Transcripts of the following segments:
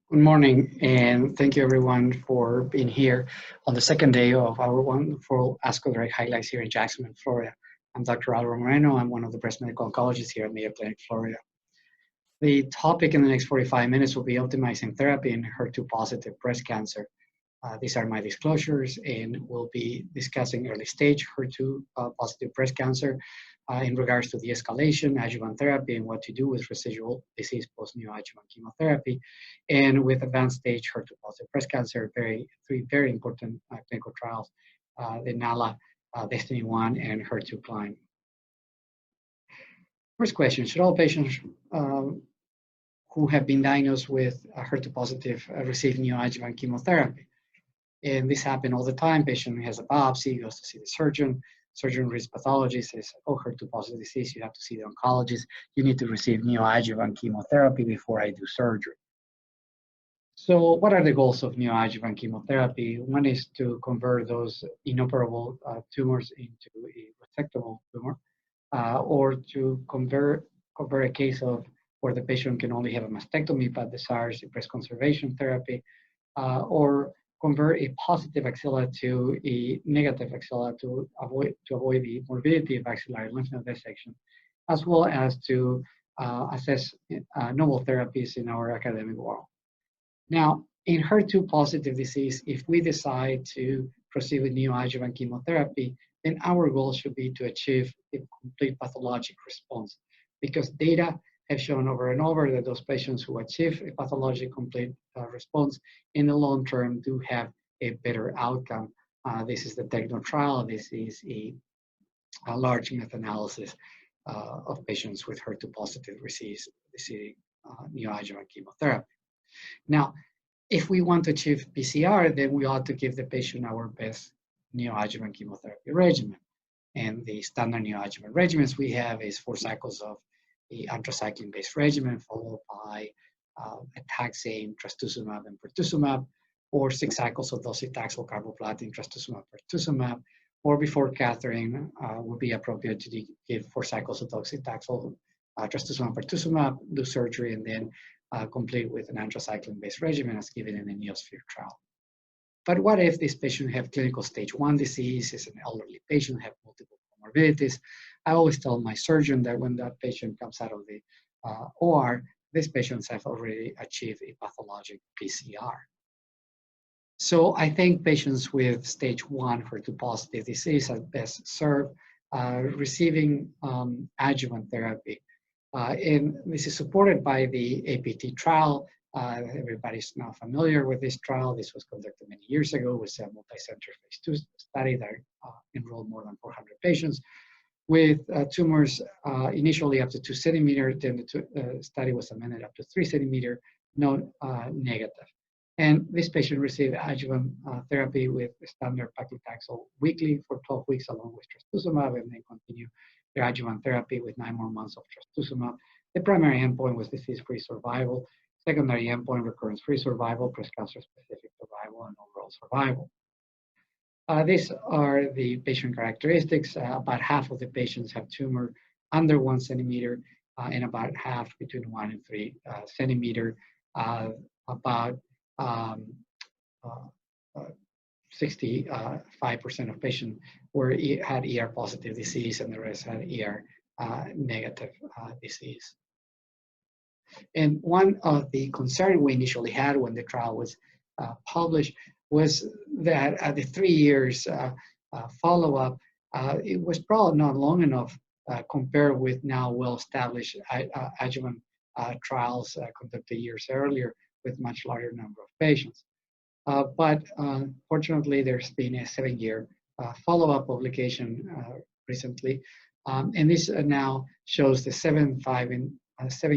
Good morning, and thank you everyone for being here on the second day of our wonderful ASCO Direct Highlights here in Jacksonville, Florida. I'm Dr. Alvaro Moreno. I'm one of the breast medical oncologists here at Mayo Clinic, Florida. The topic in the next 45 minutes will be optimizing therapy in HER2-positive breast cancer. These are my disclosures, and we'll be discussing early stage HER2-positive breast cancer in regards to de-escalation, adjuvant therapy, and what to do with residual disease post-neoadjuvant chemotherapy. And with advanced stage HER2-positive breast cancer, three very important clinical trials, the NALA, Destiny-1, and HER2-CLIMB. First question, should all patients who have been diagnosed with HER2-positive receive neoadjuvant chemotherapy? And this happens all the time. Patient has a biopsy, goes to see the surgeon. Surgeon reads pathology, says, oh, HER2-positive disease, you have to see the oncologist. You need to receive neoadjuvant chemotherapy before I do surgery. So what are the goals of neoadjuvant chemotherapy? One is to convert those inoperable tumors into a resectable tumor, or to convert a case of where the patient can only have a mastectomy but desires a breast conservation therapy, or convert a positive axilla to a negative axilla to avoid the morbidity of axillary lymph node dissection, as well as to assess novel therapies in our academic world. Now, in HER2-positive disease, if we decide to proceed with neoadjuvant chemotherapy, then our goal should be to achieve a complete pathologic response, because data have shown over and over that those patients who achieve a pathologic complete response in the long term do have a better outcome. This is the Techno trial. This is a large meta-analysis of patients with HER2-positive disease receiving neoadjuvant chemotherapy. Now, if we want to achieve PCR, then we ought to give the patient our best neoadjuvant chemotherapy regimen. And the standard neoadjuvant regimens we have is 4 cycles of the anthracycline-based regimen, followed by a taxane, trastuzumab, and pertuzumab, or 6 cycles of docetaxel, carboplatin, trastuzumab, pertuzumab, or before KATHERINE would be appropriate to give 4 cycles of docetaxel, trastuzumab, pertuzumab, do surgery, and then complete with an anthracycline-based regimen as given in the NEOSPHERE trial. But what if this patient have clinical stage 1 disease, is an elderly patient, have multiple comorbidities? I always tell my surgeon that when that patient comes out of the OR, these patients have already achieved a pathologic PCR. So I think patients with stage 1 HER2-positive disease are best served receiving adjuvant therapy. And this is supported by the APT trial. Everybody's now familiar with this trial. This was conducted many years ago. It was a multi-center phase 2 study that enrolled more than 400 patients with tumors initially up to 2 centimeters. Then the study was amended up to 3 centimeters, no negative. And this patient received adjuvant therapy with standard paclitaxel weekly for 12 weeks along with trastuzumab, and then continue their adjuvant therapy with 9 more months of trastuzumab. The primary endpoint was disease-free survival. Secondary endpoint, recurrence-free survival, breast cancer-specific survival, and overall survival. These are the patient characteristics. About half of the patients have tumor under 1 centimeter, and about half between 1 and 3 centimeter. About 65% of patients had ER-positive disease, and the rest had ER-negative disease. And one of the concerns we initially had when the trial was published was that at the 3 years follow-up, it was probably not long enough compared with now well-established adjuvant trials conducted years earlier with much larger number of patients. But fortunately, there's been a 7-year follow-up publication recently, and this now shows the 7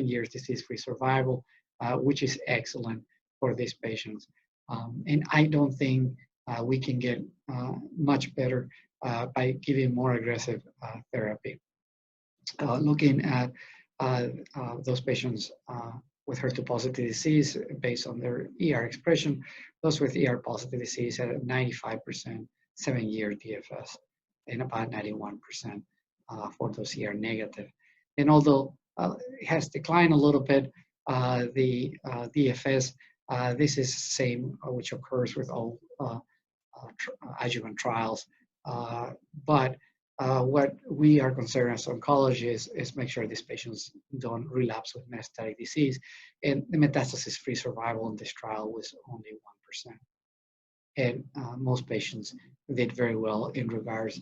years disease-free survival, which is excellent for these patients. And I don't think we can get much better by giving more aggressive therapy. Looking at those patients with HER2-positive disease based on their ER expression, those with ER-positive disease had a 95% 7-year DFS and about 91% for those ER-negative. And although it has declined a little bit, the DFS This is the same which occurs with all adjuvant trials. But what we are concerned as oncologists is make sure these patients don't relapse with metastatic disease. And the metastasis-free survival in this trial was only 1%. And most patients did very well in regards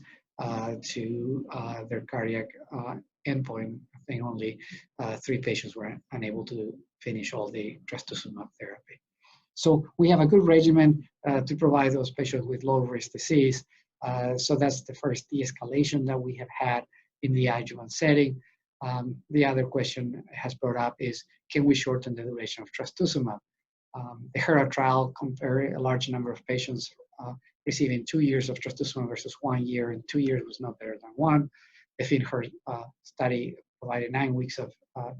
to their cardiac endpoint. I think only 3 patients were unable to finish all the trastuzumab therapy. So we have a good regimen to provide those patients with low-risk disease. So that's the first de-escalation that we have had in the adjuvant setting. The other question has brought up is, can we shorten the duration of trastuzumab? The HER2 trial compared a large number of patients receiving 2 years of trastuzumab versus 1 year, and 2 years was not better than 1. The FINHER study provided 9 weeks of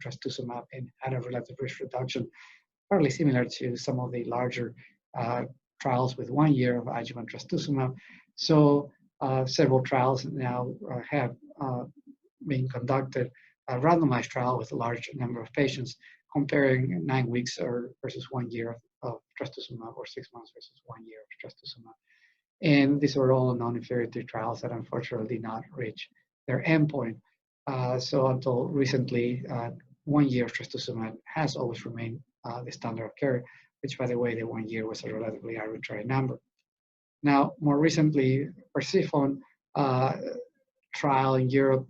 trastuzumab and had a relative risk reduction, fairly similar to some of the larger trials with 1 year of adjuvant trastuzumab. So several trials now have been conducted, a randomized trial with a large number of patients, comparing 9 weeks versus 1 year of trastuzumab, or 6 months versus 1 year of trastuzumab. And these were all non-inferiority trials that unfortunately did not reach their endpoint. So until recently, 1 year of trastuzumab has always remained the standard of care, which, by the way, the 1 year was a relatively arbitrary number. Now, more recently, Persephone trial in Europe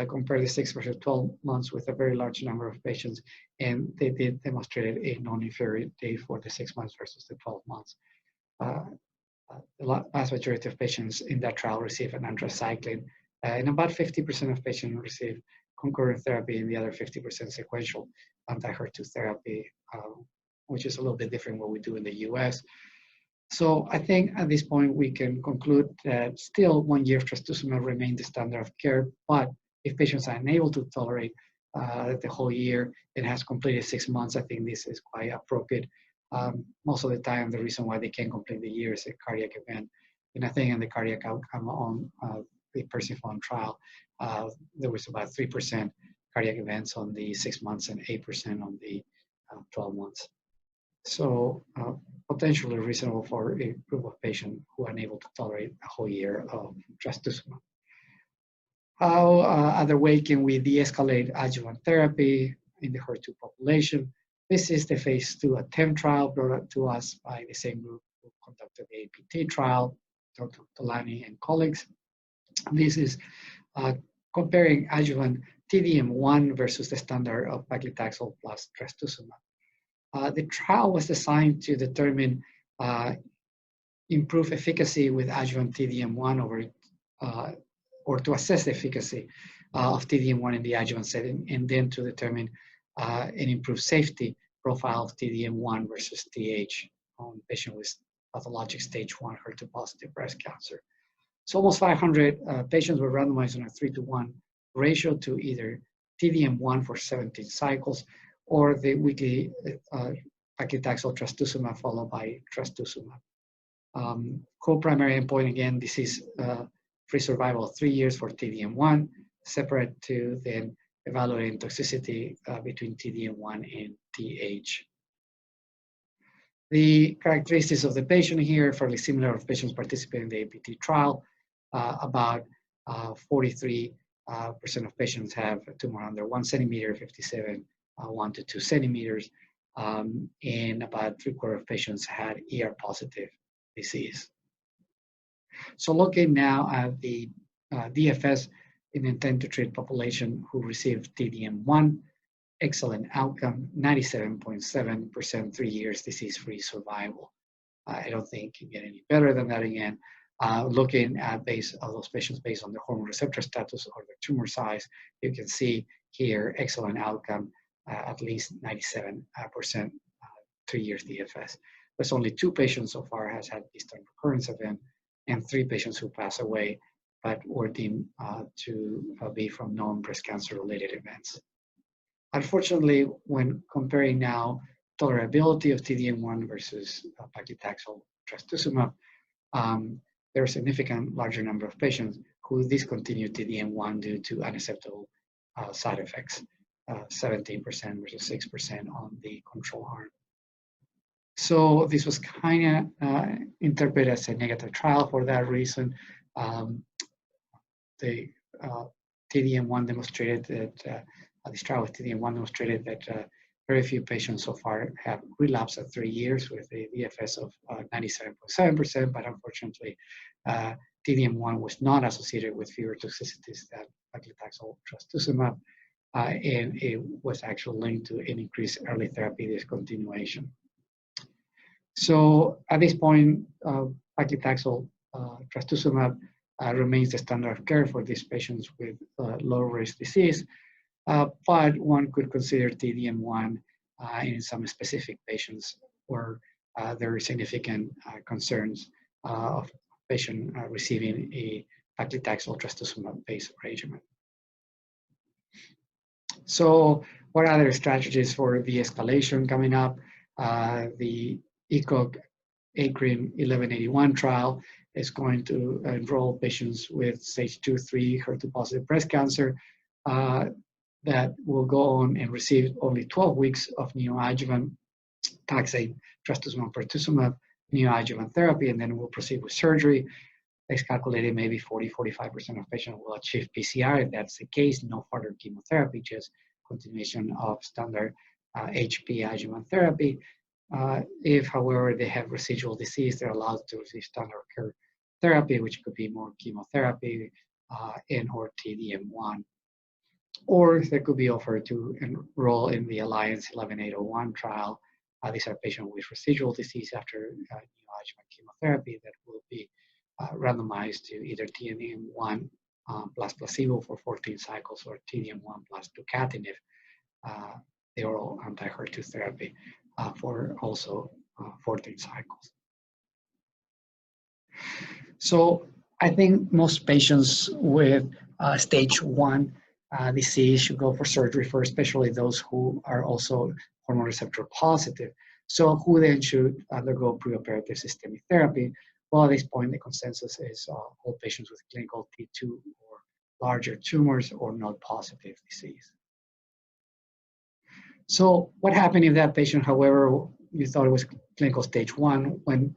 compared the 6 versus 12 months with a very large number of patients, and they did demonstrated a non-inferiority for the 6 months versus the 12 months. The vast majority of patients in that trial received an anthracycline, and about 50% of patients received concurrent therapy, and the other 50% sequential anti-HER2 therapy, which is a little bit different what we do in the US. So I think at this point we can conclude that still 1 year of trastuzumab remains the standard of care, but if patients are unable to tolerate the whole year and has completed 6 months, I think this is quite appropriate. Most of the time, the reason why they can't complete the year is a cardiac event. And I think in the cardiac outcome on the Persephone trial, there was about 3% cardiac events on the 6 months and 8% on the 12 months. So potentially reasonable for a group of patients who are unable to tolerate a whole year of trastuzumab. How other way can we de-escalate adjuvant therapy in the HER2 population? This is the phase 2 ATEMPT trial brought up to us by the same group who conducted the APT trial, Dr. Tolani and colleagues. This is comparing adjuvant TDM1 versus the standard of paclitaxel plus trastuzumab. The trial was designed to determine improved efficacy with adjuvant TDM1 over, or to assess the efficacy of TDM1 in the adjuvant setting, and then to determine an improved safety profile of TDM1 versus TH on patients with pathologic stage 1 HER2 positive breast cancer. So almost 500 patients were randomized on a 3-to-1 ratio to either TDM1 for 17 cycles or the weekly paclitaxel trastuzumab followed by trastuzumab. Co-primary endpoint, again, disease-free survival of 3 years for TDM1, separate to then evaluating toxicity between TDM1 and TH. The characteristics of the patient here, fairly similar of patients participating in the APT trial. About 43% of patients have a tumor under 1 centimeter, 57 1 to 2 centimeters, and about 3/4 of patients had ER-positive disease. So looking now at the DFS in intent to treat population who received TDM1, excellent outcome, 97.7% 3 years disease-free survival. I don't think you can get any better than that again. Looking at those patients based on the hormone receptor status or the tumor size, you can see here excellent outcome, at least 97% 3 years DFS. There's only 2 patients so far has had distant recurrence event, and 3 patients who passed away but were deemed to be from non-breast cancer related events. Unfortunately, when comparing now tolerability of TDM1 versus paclitaxel trastuzumab, there are a significant larger number of patients who discontinued TDM1 due to unacceptable side effects, 17% versus 6% on the control arm. So this was kind of interpreted as a negative trial for that reason. The TDM1 demonstrated that this trial with TDM1 demonstrated that very few patients so far have relapsed at 3 years with a DFS of 97.7%, but unfortunately, TDM1 was not associated with fewer toxicities than paclitaxel trastuzumab, and it was actually linked to an increased early therapy discontinuation. So at this point, paclitaxel trastuzumab remains the standard of care for these patients with low-risk disease, but one could consider TDM1 in some specific patients where there are significant concerns of patient receiving a paclitaxel trastuzumab-based regimen. So what other strategies for de-escalation coming up? The ECOG ACRIN 1181 trial is going to enroll patients with stage 2, 3 HER2-positive breast cancer that will go on and receive only 12 weeks of neoadjuvant taxane, trastuzumab, pertuzumab, neoadjuvant therapy, and then we'll proceed with surgery. It's calculated maybe 40-45% of patients will achieve PCR. If that's the case, no further chemotherapy, just continuation of standard HP adjuvant therapy. If, however, they have residual disease, they're allowed to receive standard care therapy, which could be more chemotherapy and or TDM1. Or they could be offered to enroll in the Alliance 11801 trial. These are patients with residual disease after neoadjuvant chemotherapy that will be randomized to either TDM1 plus placebo for 14 cycles or TDM1 plus Neratinib, the oral anti-HER2 therapy, for also 14 cycles. So I think most patients with stage 1 disease should go for surgery first, especially those who are also hormone receptor positive. So who then should undergo preoperative systemic therapy? Well, at this point, the consensus is all patients with clinical T2 or larger tumors or node-positive disease. So what happened if that patient, however, you thought it was clinical stage 1, when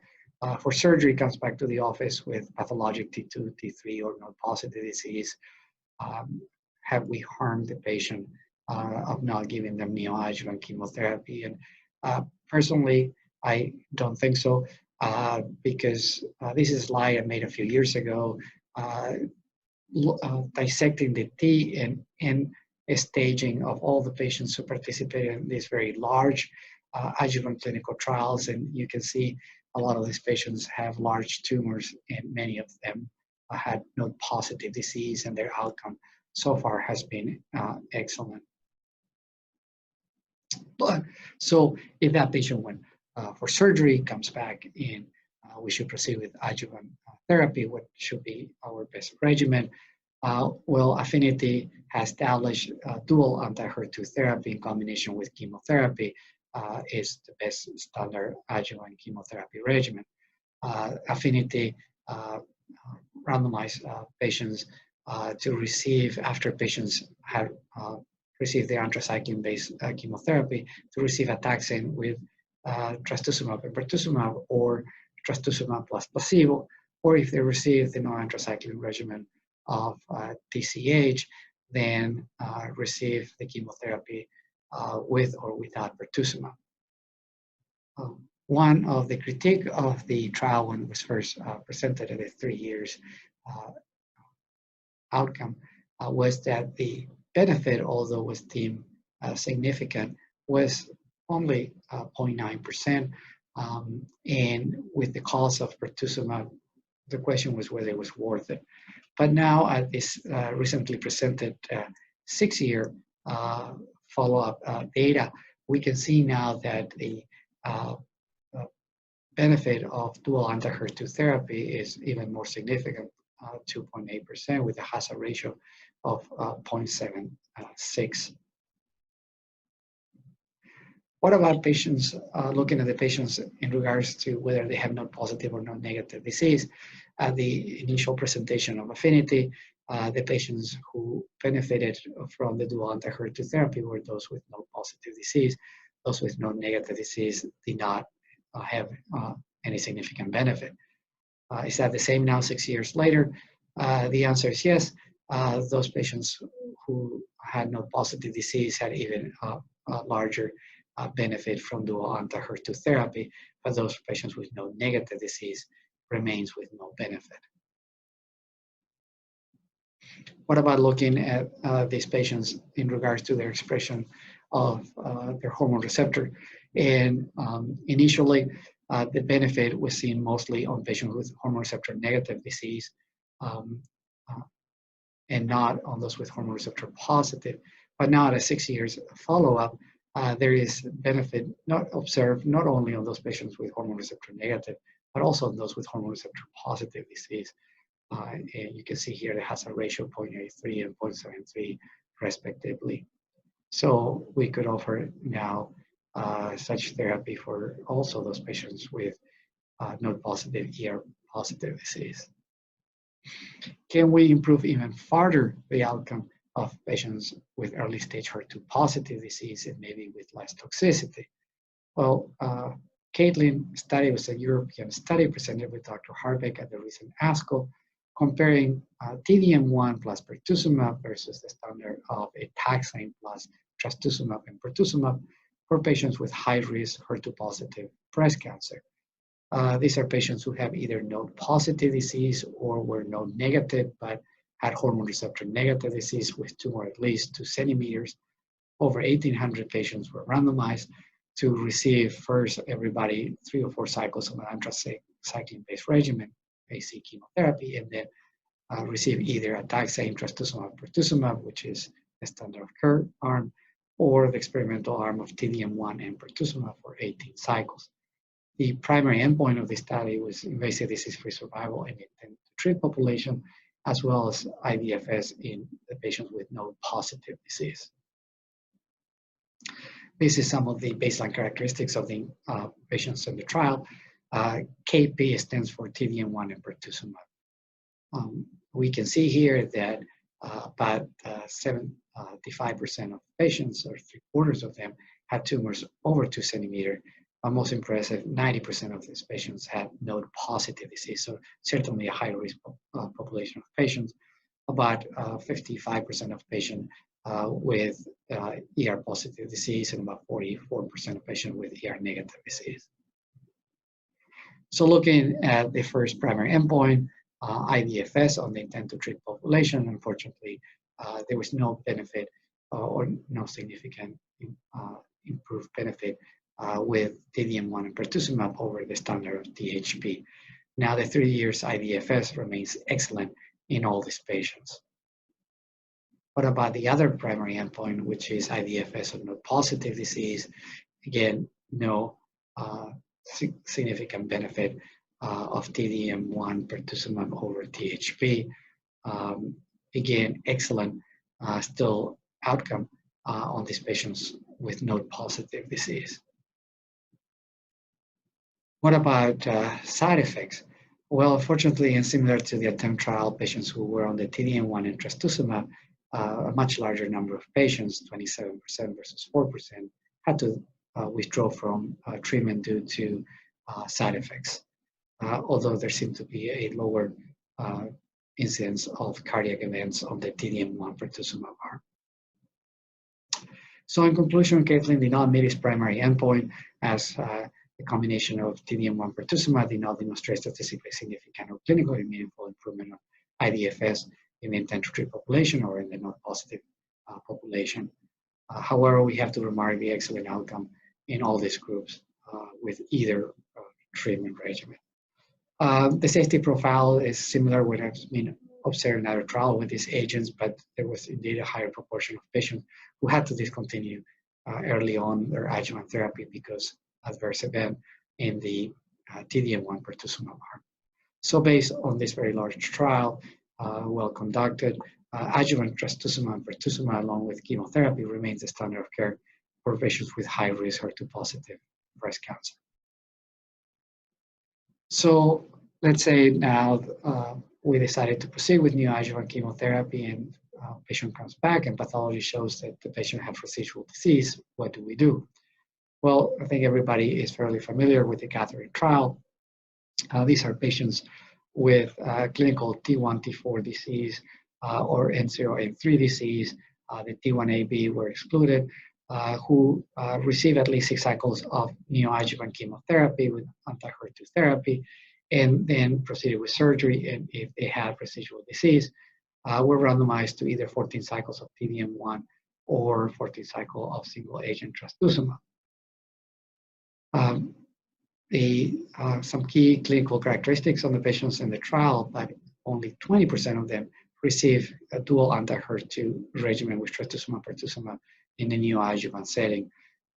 for surgery comes back to the office with pathologic T2, T3, or node-positive disease? Have we harmed the patient of not giving them neoadjuvant chemotherapy? And personally, I don't think so, because this is a slide I made a few years ago, dissecting the T and N staging of all the patients who participated in these very large adjuvant clinical trials. And you can see a lot of these patients have large tumors, and many of them had node-positive disease, and their outcome so far has been excellent. But so if that patient went for surgery, comes back in, we should proceed with adjuvant therapy. What should be our best regimen? Well, Affinity has established dual anti-HER2 therapy in combination with chemotherapy is the best standard adjuvant chemotherapy regimen. Affinity randomized patients to receive, after patients have received the anthracycline-based chemotherapy, to receive a taxane with trastuzumab and pertuzumab, or trastuzumab plus placebo, or if they receive the non-anthracycline regimen of TCH, then receive the chemotherapy with or without pertuzumab. One of the critique of the trial when it was first presented at the 3 years outcome was that the benefit, although was deemed significant, was only 0.9%. And with the cost of pertuzumab, the question was whether it was worth it. But now at this recently presented 6-year follow-up data, we can see now that the benefit of dual anti-HER2 therapy is even more significant, 2.8%, with a hazard ratio of 0.76. What about patients, looking at the patients in regards to whether they have node-positive or node-negative disease? At the initial presentation of Affinity, the patients who benefited from the dual anti-HER2 therapy were those with node-positive disease. Those with node-negative disease did not have any significant benefit. Is that the same now 6 years later? The answer is yes. Those patients who had node-positive disease had even a larger benefit from dual anti-HER2 therapy, but those patients with node-negative disease remains with no benefit. What about looking at these patients in regards to their expression of their hormone receptor? And initially, the benefit was seen mostly on patients with hormone receptor negative disease and not on those with hormone receptor positive. But now at 6 years follow-up, there is benefit not observed not only on those patients with hormone receptor negative, but also on those with hormone receptor positive disease. And you can see here it has a ratio of 0.83 and 0.73 respectively. So we could offer now such therapy for also those patients with node-positive, ER-positive disease. Can we improve even further the outcome of patients with early-stage HER2-positive disease and maybe with less toxicity? Well, KAITLIN study was a European study presented with Dr. Harbeck at the recent ASCO, comparing T-DM1 plus pertuzumab versus the standard of a taxane plus trastuzumab and pertuzumab for patients with high-risk HER2-positive breast cancer. These are patients who have either node-positive disease or were node-negative but had hormone receptor negative disease with tumor at least 2 centimeters. Over 1,800 patients were randomized to receive first everybody 3 or 4 cycles of an anthracycline-based regimen, AC chemotherapy, and then receive either a taxane, trastuzumab, pertuzumab, which is the standard of care arm, or the experimental arm of T-DM1 and pertuzumab for 18 cycles. The primary endpoint of the study was invasive disease-free survival in the intent-to-treat population, as well as IDFS in the patients with node-positive disease. This is some of the baseline characteristics of the patients in the trial. KP stands for T-DM1 and pertuzumab. We can see here that about 75% of patients, or 3/4 of them, had tumors over 2 centimeters. Most impressive, 90% of these patients had node-positive disease, so certainly a high-risk population of patients. About 55% of patients with ER-positive disease and about 44% of patients with ER-negative disease. So looking at the first primary endpoint, IDFS on the intent-to-treat population, unfortunately, there was no benefit or no significant improved benefit with T-DM1 and pertuzumab over the standard of THP. Now the 3 years IDFS remains excellent in all these patients. What about the other primary endpoint, which is IDFS of node-positive disease? Again, no significant benefit of T-DM1 pertuzumab over THP. Again, excellent still outcome on these patients with node-positive disease. What about side effects? Well, unfortunately, and similar to the ATEMPT trial, patients who were on the T-DM1 and trastuzumab, a much larger number of patients, 27% versus 4%, had to withdraw from treatment due to side effects, although there seemed to be a lower incidence of cardiac events on the T-DM1 pertuzumab arm. So in conclusion, KAITLIN did not meet its primary endpoint as the combination of T-DM1 pertuzumab did not demonstrate statistically significant or clinically meaningful improvement of IDFS in the intent-to-treat population or in the node-positive population. However, we have to remark the excellent outcome in all these groups with either treatment regimen. The safety profile is similar to what has been observed in other trials with these agents, but there was indeed a higher proportion of patients who had to discontinue early on their adjuvant therapy because adverse event in the T-DM1 pertuzumab arm. So based on this very large trial, well conducted, adjuvant trastuzumab and pertuzumab along with chemotherapy remains the standard of care for patients with high-risk HER2-positive breast cancer. So let's say now we decided to proceed with neoadjuvant chemotherapy and patient comes back and pathology shows that the patient has residual disease. What do we do? Well, I think everybody is fairly familiar with the KATHERINE trial. These are patients with clinical T1, T4 disease or N0, N3 disease. The T1AB were excluded, who receive at least 6 cycles of neoadjuvant chemotherapy with anti-HER2 therapy, and then proceeded with surgery. And if they had residual disease, were randomized to either 14 cycles of T-DM1 or 14 cycle of single-agent trastuzumab. Some key clinical characteristics on the patients in the trial, but only 20% of them receive a dual anti-HER2 regimen with trastuzumab, pertuzumab in a neoadjuvant setting.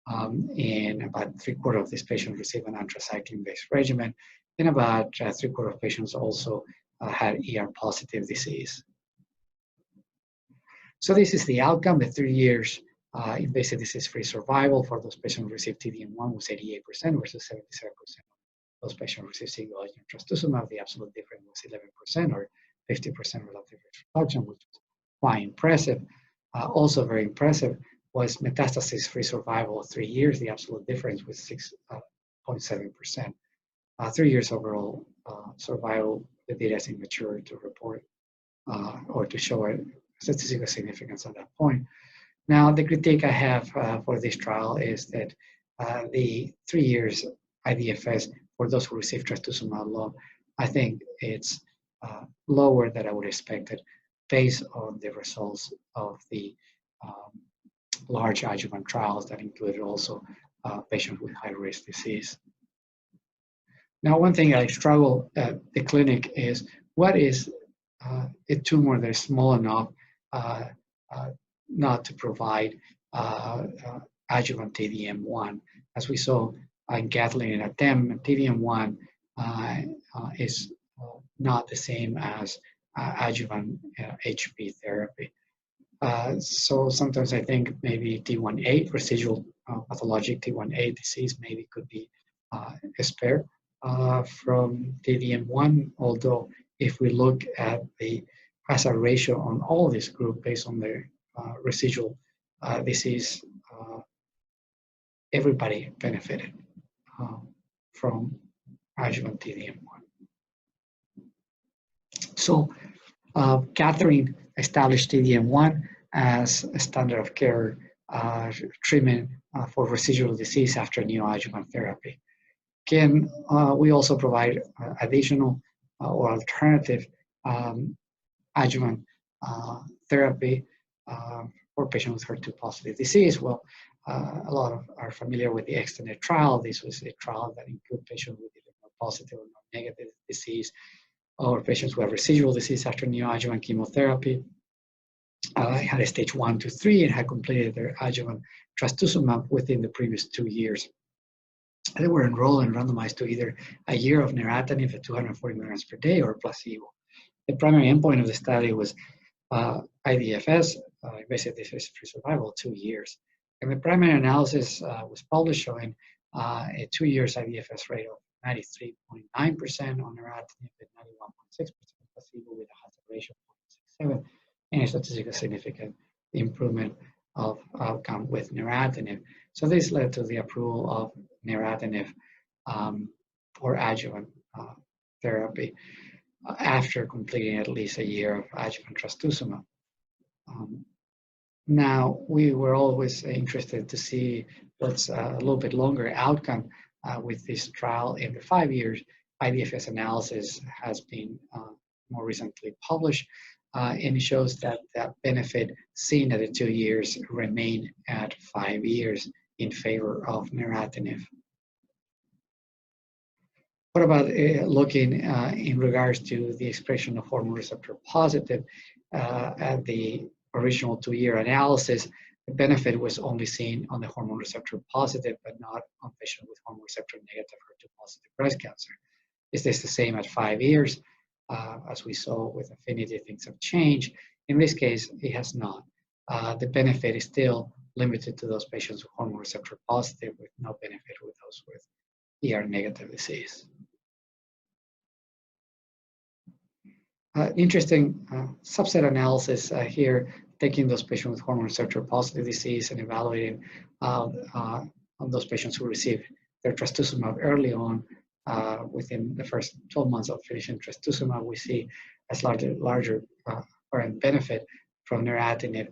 And about 3/4 of these patients receive an anthracycline-based regimen, and about 3/4 of patients also had ER-positive disease. So this is the outcome. The 3 years invasive disease-free survival for those patients who received T-DM1 was 88% versus 77%. Those patients who received single-agent trastuzumab, the absolute difference was 11% or 50% relative reduction, which was quite impressive. Also very impressive was metastasis-free survival of 3 years. The absolute difference was 6.7%. 3 years overall survival, the data is immature to report or to show a statistical significance at that point. Now, the critique I have for this trial is that the 3 years IDFS for those who receive trastuzumab alone, I think it's lower than I would expect it based on the results of the large adjuvant trials that included also patients with high-risk disease. Now, one thing I struggle at the clinic is what is a tumor that is small enough not to provide adjuvant T-DM1. As we saw in KAITLIN and ATEMPT, T-DM1 is not the same as adjuvant HP therapy. So sometimes I think maybe T1A, residual pathologic T1A disease maybe could be a spare from T-DM1, although if we look at the hazard ratio on all this group based on the residual disease, everybody benefited from adjuvant T-DM1. So KATHERINE established T-DM1 as a standard of care treatment for residual disease after neoadjuvant therapy. Can we also provide additional or alternative adjuvant therapy for patients with HER2 positive disease? Well, a lot of are familiar with the extended trial. This was a trial that included patients with either positive or negative disease, or patients who have residual disease after neoadjuvant chemotherapy. Had a stage 1 to 3 and had completed their adjuvant trastuzumab within the previous 2 years. They were enrolled and randomized to either a year of neratinib at 240 milligrams per day or placebo. The primary endpoint of the study was IDFS, invasive disease-free survival, 2 years. And the primary analysis was published showing a 2 years IDFS rate of 93.9% on neratinib and 91.6% placebo with a hazard ratio of 0.67 and a statistically significant improvement of outcome with neratinib. So this led to the approval of neratinib for adjuvant therapy after completing at least a year of adjuvant trastuzumab. Now, we were always interested to see what's a little bit longer outcome with this trial. In the 5 years IDFS analysis has been more recently published, and it shows that that benefit seen at the 2 years remained at 5 years in favor of neratinib. What about looking in regards to the expression of hormone receptor positive? At the original 2-year analysis, the benefit was only seen on the hormone receptor positive, but not on patients with hormone receptor negative HER2 positive breast cancer. Is this the same at 5 years? As we saw with affinity, things have changed. In this case, it has not. The benefit is still limited to those patients with hormone receptor positive, with no benefit with those with ER negative disease. Interesting subset analysis here, taking those patients with hormone receptor positive disease and evaluating on those patients who receive their trastuzumab early on, within the first 12 months of finishing trastuzumab, we see a larger current benefit from neratinib.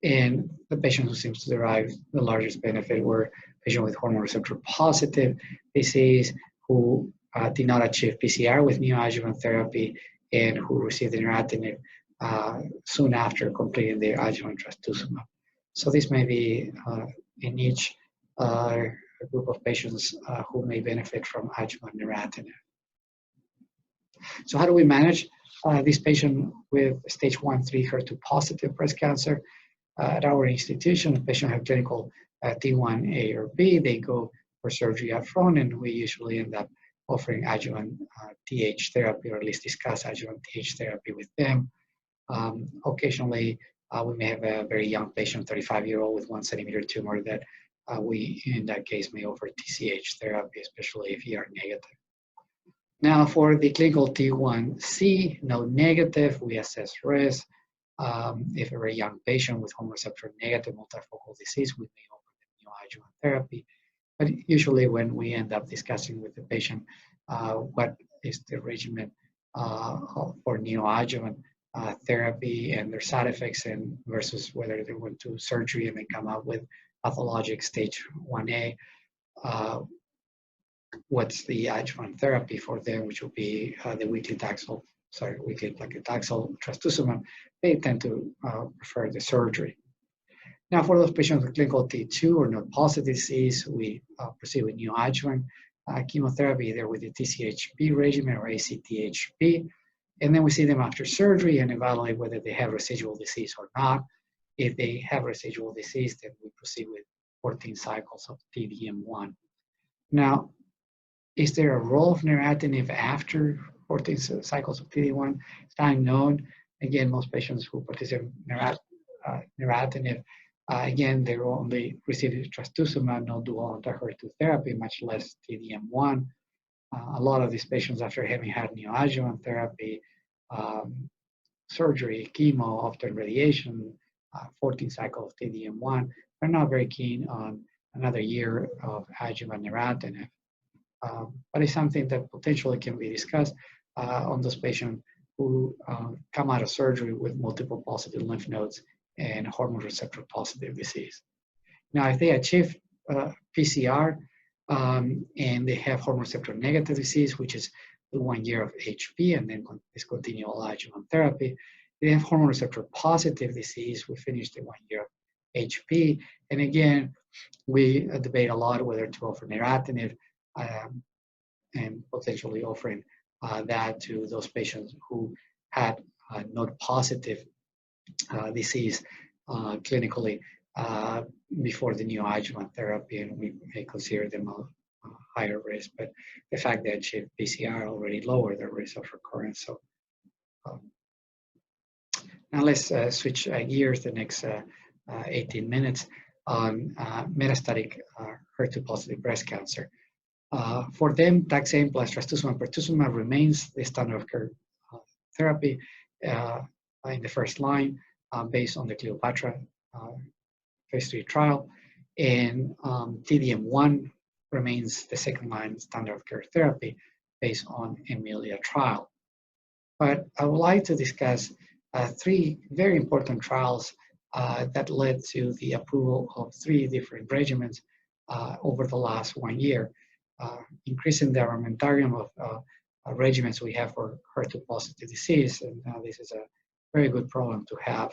And the patient who seems to derive the largest benefit were patients with hormone receptor positive disease who did not achieve PCR with neoadjuvant therapy and who received the neratinib soon after completing their adjuvant trastuzumab. So this may be in each group of patients who may benefit from adjuvant neratinib. So how do we manage this patient with stage 1-3 HER2 positive breast cancer? At our institution, the patient have clinical T1A or B, they go for surgery up front, and we usually end up offering adjuvant TH therapy, or at least discuss adjuvant TH therapy with them. Occasionally, we may have a very young patient, 35-year-old with 1 centimeter tumor that we, in that case, may offer TCH therapy, especially if ER negative. Now, for the clinical T1C, node negative, we assess risk. If a very young patient with hormone receptor negative multifocal disease, we may offer them neoadjuvant therapy. But usually when we end up discussing with the patient what is the regimen for neoadjuvant therapy and their side effects, and versus whether they went to surgery and they come out with pathologic stage 1A, what's the adjuvant therapy for them, which will be the weekly paclitaxel trastuzumab, they tend to prefer the surgery. Now, for those patients with clinical T2 or node positive disease, we proceed with neoadjuvant chemotherapy, either with the TCHP regimen or ACTHP, and then we see them after surgery and evaluate whether they have residual disease or not. If they have residual disease, then we proceed with 14 cycles of T-DM1. Now, is there a role of neratinib after 14 cycles of T-DM1? It's not known. Again, most patients who participate in neratinib, again, they will only receive trastuzumab, no dual anti-HER2 therapy, much less T-DM1. A lot of these patients, after having had neoadjuvant therapy, surgery, chemo, often radiation, 14 cycles of T-DM1, they're not very keen on another year of adjuvant neratinib. But it's something that potentially can be discussed on those patients who come out of surgery with multiple positive lymph nodes and hormone receptor positive disease. Now, if they achieve PCR and they have hormone receptor negative disease, which is the 1 year of HP and then discontinue all adjuvant therapy, they have hormone receptor positive disease, we finish the 1 year of HP. And again, we debate a lot whether to offer neratinib and potentially offering that to those patients who had node positive disease clinically before the neoadjuvant therapy, and we may consider them a higher risk. But the fact that achieve PCR already lower the risk of recurrence. So now let's switch gears the next 18 minutes on metastatic HER2 positive breast cancer. For them, taxane plus trastuzumab pertuzumab remains the standard of care therapy in the first line based on the Cleopatra phase 3 trial, and T-DM1 remains the second line standard of care therapy based on Emilia trial. But I would like to discuss 3 very important trials that led to the approval of 3 different regimens over the last 1 year, increasing the armamentarium of regimens we have for HER2 positive disease, and this is a very good problem to have.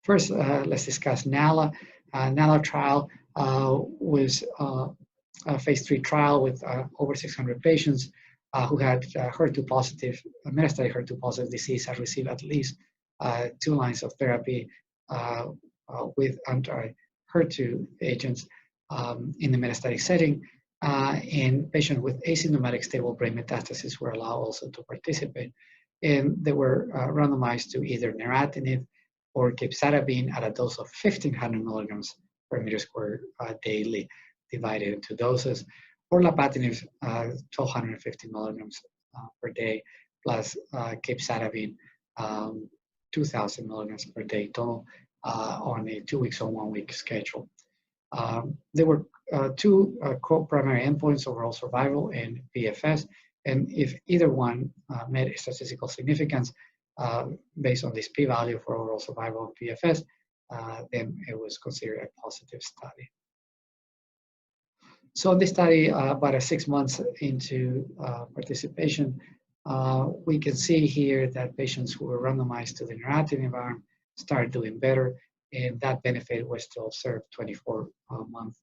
First, let's discuss NALA. NALA trial was a phase 3 trial with over 600 patients who had HER2 positive, metastatic HER2 positive disease, had received at least 2 lines of therapy with anti-HER2 agents in the metastatic setting. And patients with asymptomatic stable brain metastasis were allowed also to participate. And they were randomized to either neratinib or capecitabine at a dose of 1,500 milligrams per meter squared daily, divided into doses, or lapatinib 1,250 milligrams per day, plus capecitabine 2,000 milligrams per day total on a 2 weeks or 1 week schedule. They were two co-primary endpoints, overall survival and PFS, and if either one met statistical significance based on this p-value for overall survival and PFS, then it was considered a positive study. So in this study, about 6 months into participation, we can see here that patients who were randomized to the neratinib arm started doing better, and that benefit was still observed 24 months.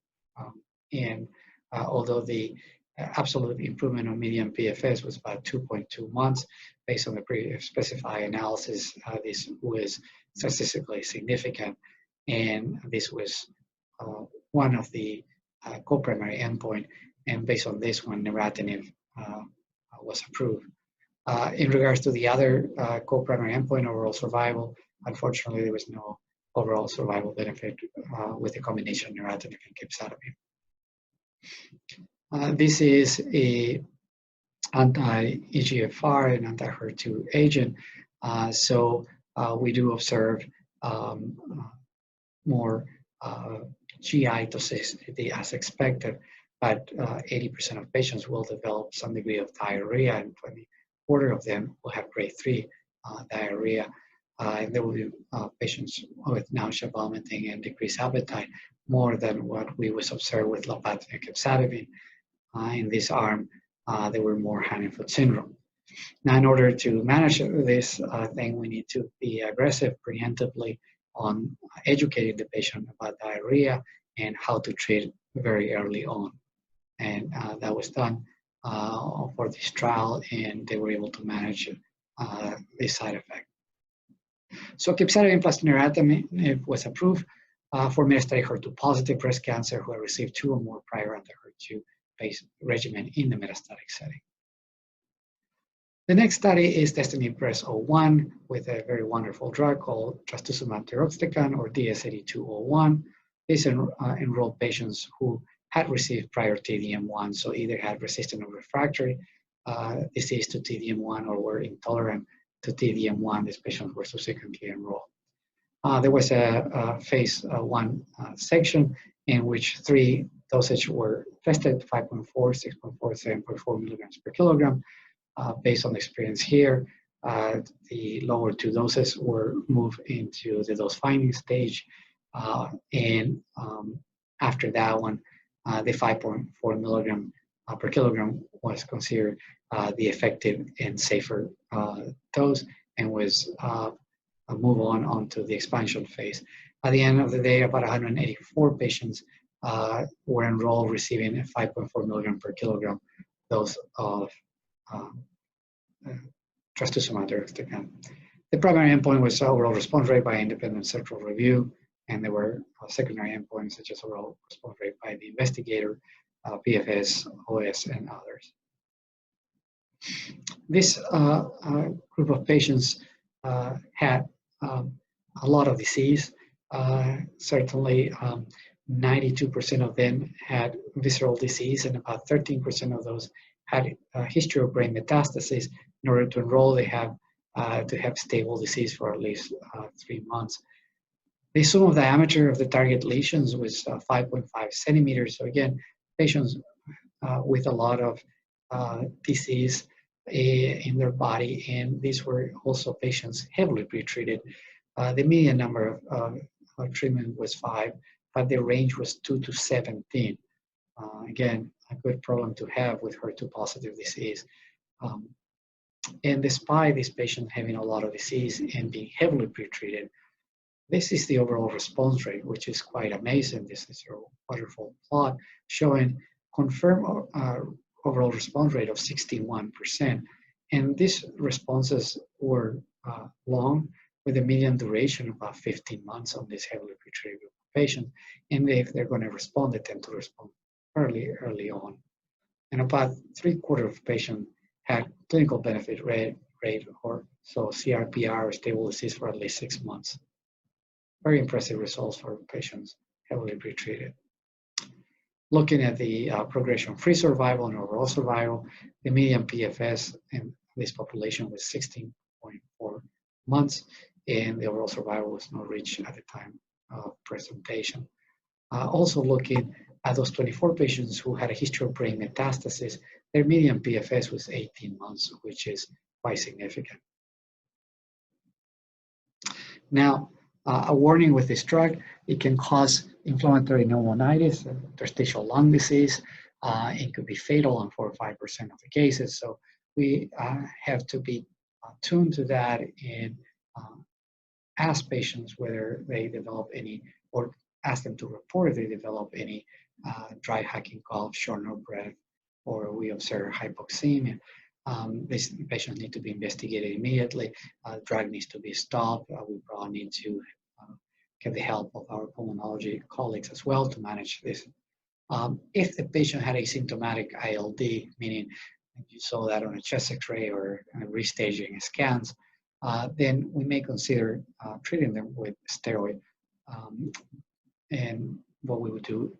And although the absolute improvement on median PFS was about 2.2 months, based on the pre-specified analysis, this was statistically significant, and this was one of the co-primary endpoint, and based on this one, neratinib was approved. In regards to the other co-primary endpoint, overall survival, unfortunately, there was no overall survival benefit with the combination neratinib and capecitabine. This is a anti-EGFR and anti-HER2 agent, so we do observe more GI toxicity as expected, but 80% of patients will develop some degree of diarrhea, and 1/4 of them will have grade 3 diarrhea. And there will be patients with nausea, vomiting, and decreased appetite, more than what we was observed with lapatinib and capecitabine. In this arm, there were more hand-and-foot syndrome. Now, in order to manage this thing, we need to be aggressive preemptively on educating the patient about diarrhea and how to treat very early on. And that was done for this trial, and they were able to manage this side effect. So capecitabine plus neratinib was approved for metastatic HER2 positive breast cancer who had received 2 or more prior anti-HER2 based regimen in the metastatic setting. The next study is DESTINY-Breast01 with a very wonderful drug called trastuzumab deruxtecan, or DS-8201. This enrolled patients who had received prior TDM1, so either had resistant or refractory disease to TDM1 or were intolerant to TDM1. These patients were subsequently enrolled. There was a phase 1 section in which 3 dosage were tested: 5.4, 6.4, 7.4 milligrams per kilogram. Based on the experience here, the lower 2 doses were moved into the dose finding stage, and after that one, the 5.4 milligram per kilogram was considered the effective and safer dose, and was move onto the expansion phase. At the end of the day, about 184 patients were enrolled, receiving a 5.4 milligram per kilogram dose of trastuzumab deruxtecan. The primary endpoint was overall response rate by independent central review, and there were secondary endpoints such as overall response rate by the investigator, PFS, OS, and others. This group of patients had a lot of disease. Certainly, 92% of them had visceral disease, and about 13% of those had a history of brain metastasis. In order to enroll, they have to have stable disease for at least 3 months. The sum of diameter of the target lesions was 5.5 centimeters. So again, patients with a lot of disease in their body, and these were also patients heavily pretreated. The median number of treatment was 5, but the range was 2 to 17. Again, a good problem to have with HER2 positive disease. And despite this patient having a lot of disease and being heavily pretreated, this is the overall response rate, which is quite amazing. This is a wonderful plot showing confirmed overall response rate of 61%. And these responses were long, with a median duration of about 15 months on this heavily pretreated group of patients. And if they're going to respond, they tend to respond early on. And about 3/4 of patients had clinical benefit rate or so CR/PR or stable disease for at least 6 months. Very impressive results for patients heavily pretreated. Looking at the progression-free survival and overall survival, the median PFS in this population was 16.4 months, and the overall survival was not reached at the time of presentation. Also looking those 24 patients who had a history of brain metastasis, their median PFS was 18 months, which is quite significant. Now, a warning with this drug, it can cause inflammatory pneumonitis, interstitial lung disease. It could be fatal in 4 or 5% of the cases. So we have to be tuned to that and ask patients whether they develop any, or ask them to report if they develop any dry hacking cough, shortness of breath, or we observe hypoxemia. These patients need to be investigated immediately. Drug needs to be stopped. We probably need to get the help of our pulmonology colleagues as well to manage this. If the patient had asymptomatic ILD, meaning you saw that on a chest X-ray or restaging scans, then we may consider treating them with steroid. And what we would do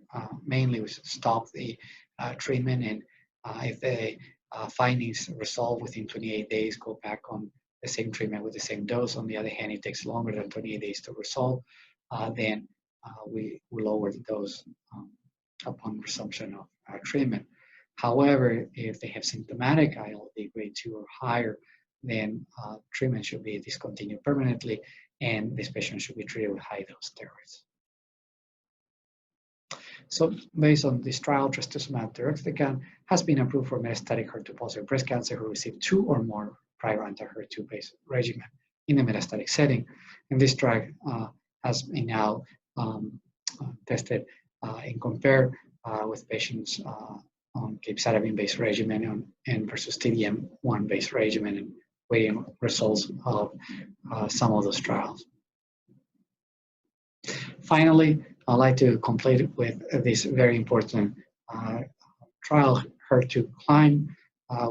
mainly was stop the treatment, and if the findings resolve within 28 days, go back on the same treatment with the same dose. On the other hand, it takes longer than 28 days to resolve, then we lower the dose upon resumption of treatment. However, if they have symptomatic ILD grade 2 or higher, then treatment should be discontinued permanently, and this patient should be treated with high-dose steroids. So based on this trial, trastuzumab deruxtecan has been approved for metastatic HER2-positive breast cancer who received 2 or more prior anti-HER2-based regimen in the metastatic setting. And this drug has been now tested and compared with patients on capecitabine-based regimen and versus T-DM1-based regimen, and waiting results of some of those trials. Finally, I'd like to complete with this very important trial, HER2 CLIMB,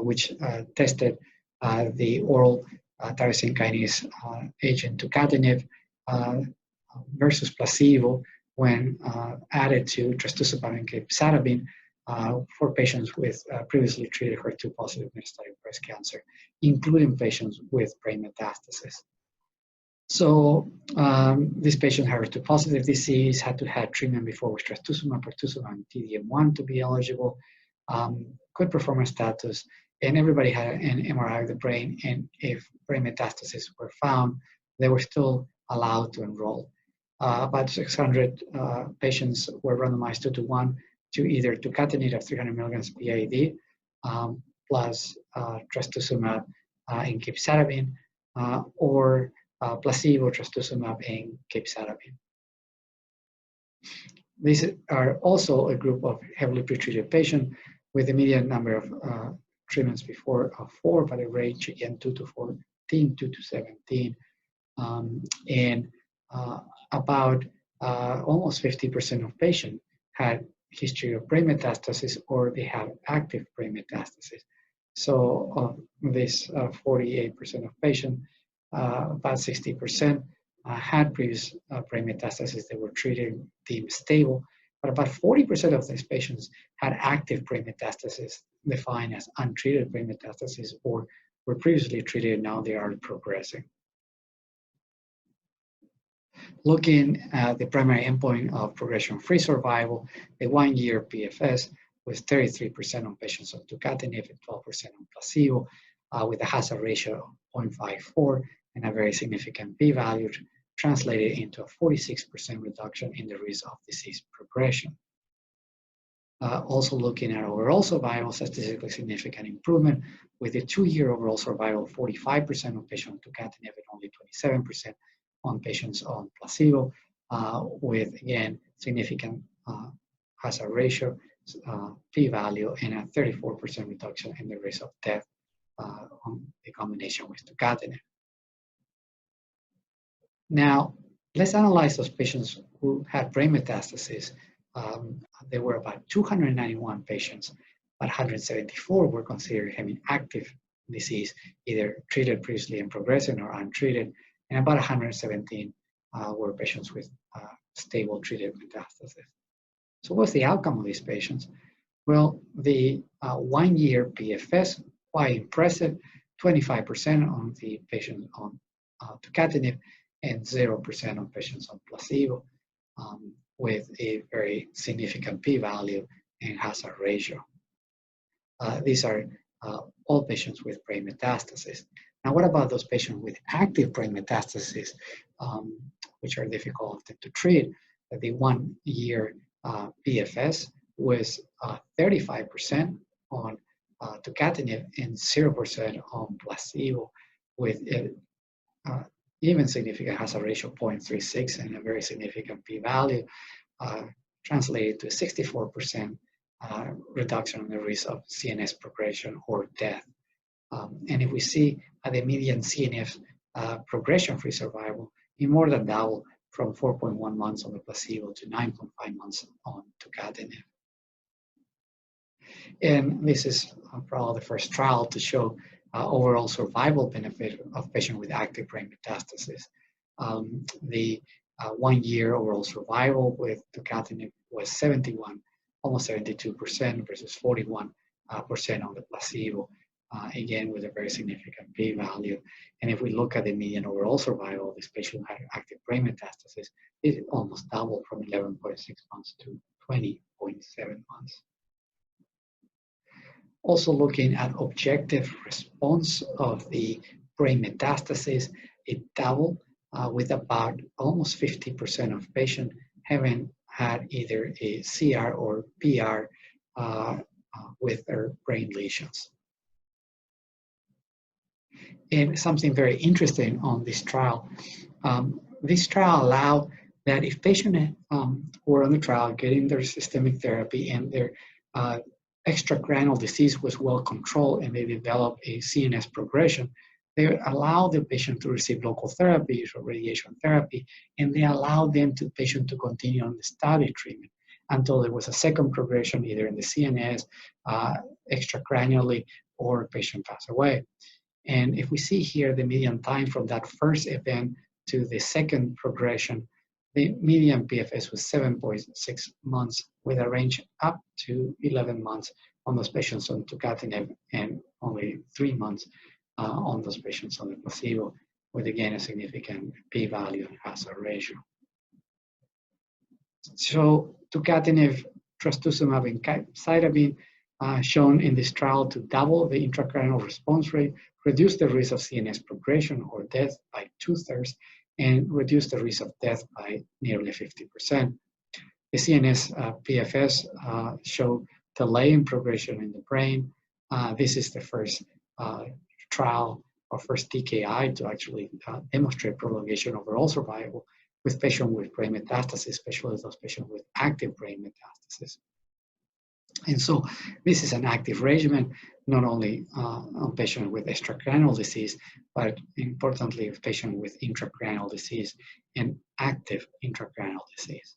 which tested the oral tyrosine kinase agent tucatinib versus placebo when added to trastuzumab and capecitabine for patients with previously treated HER2-positive metastatic breast cancer, including patients with brain metastasis. So this patient had HER2-positive disease, had to have treatment before with trastuzumab, pertuzumab, and T-DM1 to be eligible, good performance status, and everybody had an MRI of the brain, and if brain metastases were found, they were still allowed to enroll. About 600 patients were randomized 2-to-1 to either tucatinib of 300 milligrams BID plus trastuzumab and capecitabine, or placebo, trastuzumab, and capecitabine. These are also a group of heavily pretreated patients with a median number of treatments before 4, but a range again 2 to 14, 2 to 17, and about almost 50% of patients had history of brain metastasis or they have active brain metastasis. So of this 48% of patients, about 60% had previous brain metastasis. They were treated, deemed stable, but about 40% of these patients had active brain metastasis, defined as untreated brain metastasis, or were previously treated and now they are progressing. Looking at the primary endpoint of progression-free survival, the 1-year PFS was 33% on patients on tucatinib and 12% on placebo, with a hazard ratio of 0.54 and a very significant p-value, translated into a 46% reduction in the risk of disease progression. Also looking at overall survival, statistically significant improvement with a 2-year overall survival of 45% on patients on tucatinib and only 27% on patients on placebo, with again significant hazard ratio, p-value, and a 34% reduction in the risk of death on the combination with tucatinib. Now, let's analyze those patients who had brain metastasis. There were about 291 patients, but 174 were considered having active disease, either treated previously and progressing or untreated, and about 117 were patients with stable treated metastasis. So what's the outcome of these patients? Well, the 1-year PFS, quite impressive, 25% on the patients on tucatinib and 0% on patients on placebo. with a very significant p-value and hazard ratio. These are all patients with brain metastasis. Now, what about those patients with active brain metastasis, which are difficult to treat? The 1 year PFS was 35% on tucatinib and 0% on placebo, with even significant hazard ratio 0.36 and a very significant p-value, translated to a 64% reduction in the risk of CNS progression or death. And if we see the median CNS progression-free survival, it more than doubled from 4.1 months on the placebo to 9.5 months on tucatinib. And this is probably the first trial to show overall survival benefit of patients with active brain metastasis. The 1 year overall survival with tucatinib was 71, almost 72% versus 41% on the placebo, again with a very significant p-value. And if we look at the median overall survival of this patient who had active brain metastasis, it almost doubled from 11.6 months to 20.7 months. Also looking at objective response of the brain metastasis, it doubled with about almost 50% of patients having had either a CR or PR with their brain lesions. And something very interesting on this trial allowed that if patients were on the trial getting their systemic therapy and their extracranial disease was well controlled and they developed a CNS progression, they allow the patient to receive local therapies or radiation therapy, and they allow the patient to continue on the study treatment until there was a second progression, either in the CNS, extracranially, or the patient passed away. And if we see here the median time from that first event to the second progression, the median PFS was 7.6 months, with a range up to 11 months on those patients on tucatinib and only 3 months on those patients on the placebo, with again a significant p-value and hazard ratio. So tucatinib, trastuzumab, and capecitabine shown in this trial to double the intracranial response rate, reduce the risk of CNS progression or death by 2/3, and reduce the risk of death by nearly 50%. The CNS PFS showed delay in progression in the brain. This is the first trial or first TKI to actually demonstrate prolongation of overall survival with patients with brain metastasis, especially those patients with active brain metastasis. And so this is an active regimen, not only on patients with extracranial disease, but importantly, patients with intracranial disease and active intracranial disease.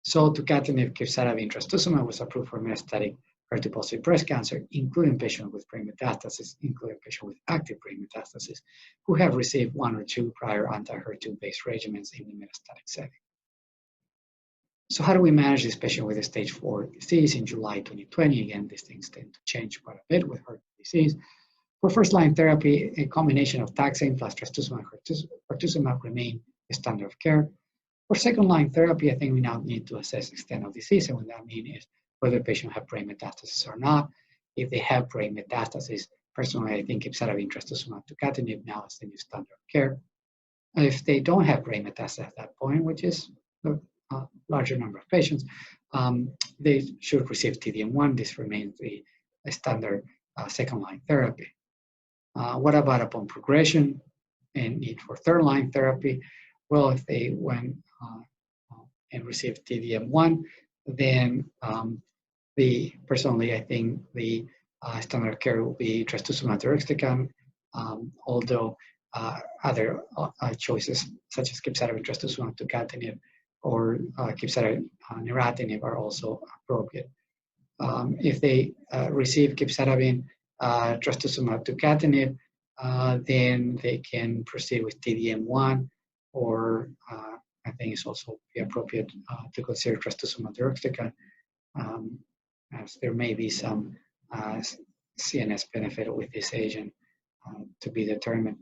So tucatinib, capecitabine, trastuzumab was approved for metastatic HER2-positive breast cancer, including patients with brain metastasis, including patients with active brain metastasis, who have received 1 or 2 prior anti-HER2-based regimens in the metastatic setting. So how do we manage this patient with a stage 4 disease in July 2020? Again, these things tend to change quite a bit with HER2 disease. For first-line therapy, a combination of taxane plus trastuzumab and pertuzumab remain the standard of care. For second-line therapy, I think we now need to assess extent of disease, and what that means is whether the patient have brain metastasis or not. If they have brain metastasis, personally, I think capecitabine, trastuzumab, tucatinib now is the new standard of care. If they don't have brain metastasis at that point, which is a larger number of patients, they should receive T-DM1. This remains the standard second-line therapy. What about upon progression and need for third-line therapy? Well, if they went and received T-DM1, then personally, I think the standard of care will be trastuzumab deruxtecan, although other choices such as capecitabine, trastuzumab, tucatinib, or capecitabine, neratinib are also appropriate. If they receive capecitabine, trastuzumab, tucatinib, then they can proceed with T-DM1, or I think it's also be appropriate to consider trastuzumab deruxtecan, as there may be some CNS benefit with this agent to be determined.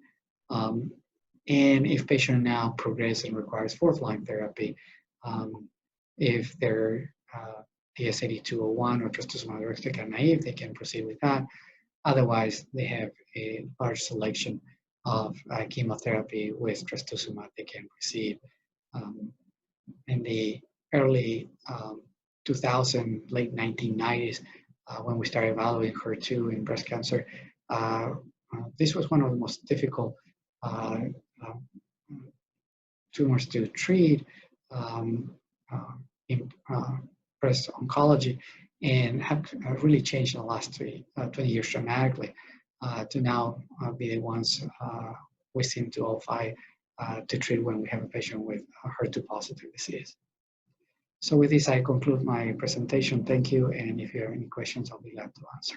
And if patient now progresses and requires fourth-line therapy, If they're DS8201 or trastuzumab naive, they can proceed with that. Otherwise, they have a large selection of chemotherapy with trastuzumab they can proceed. In the early 2000, late 1990s, when we started evaluating HER2 in breast cancer, this was one of the most difficult tumors to treat in breast oncology, and have really changed in the last 20 years dramatically to now be the ones we seem to all fight to treat when we have a patient with HER2 positive disease. So with this, I conclude my presentation. Thank you, and if you have any questions, I'll be glad to answer.